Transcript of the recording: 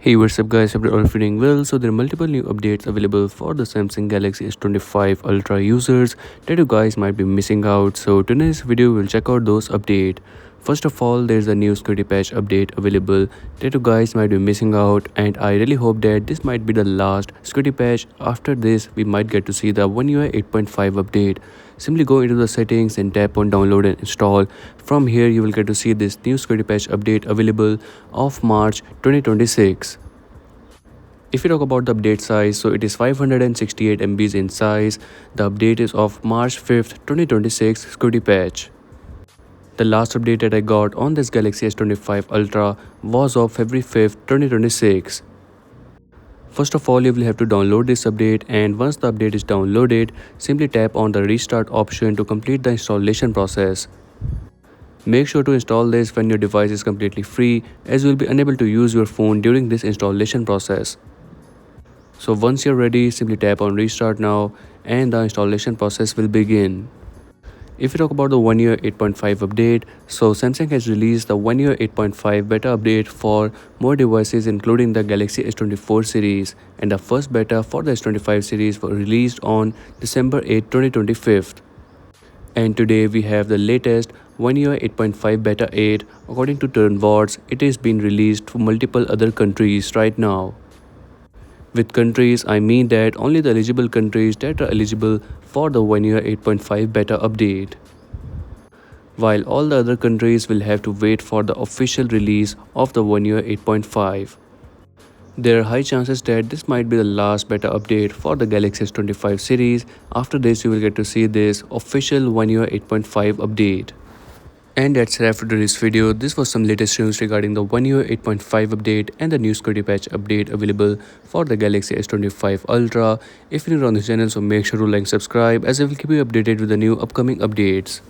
Hey, what's up guys, hope you're all feeling well. So there are multiple new updates available for the Samsung Galaxy S25 Ultra users that you guys might be missing out. So today's video we'll check out those updates. First of all, there's a new security patch update available that you guys might be missing out, and I really hope that this might be the last security patch. After this, we might get to see the One UI 8.5 update. Simply go into the settings and tap on download and install. From here you will get to see this new security patch update available of March 2026. If you talk about the update size, so it is 568 MBs in size. The update is of March 5th 2026 security patch. The last update that I got on this Galaxy S25 Ultra was of February 5th 2026. First of all, you will have to download this update, and once the update is downloaded, simply tap on the restart option to complete the installation process. Make sure to install this when your device is completely free, as you will be unable to use your phone during this installation process. So once you're ready, simply tap on restart now and the installation process will begin. If you talk about the One UI 8.5 update, so Samsung has released the One UI 8.5 beta update for more devices including the Galaxy S24 series, and the first beta for the S25 series was released on December 8, 2025. And today we have the latest One UI 8.5 beta 8. According to Turnwards, it is being released to multiple other countries right now. With countries, I mean that only the eligible countries that are eligible for the One UI 8.5 beta update, while all the other countries will have to wait for the official release of the One UI 8.5. There are high chances that this might be the last beta update for the Galaxy S25 series. After this, you will get to see this official One UI 8.5 update. And that's it for today's video. This was some latest news regarding the One UI 8.5 update and the new security patch update available for the Galaxy S25 Ultra. If you're new on this channel, so make sure to like and subscribe, as I will keep you updated with the new upcoming updates.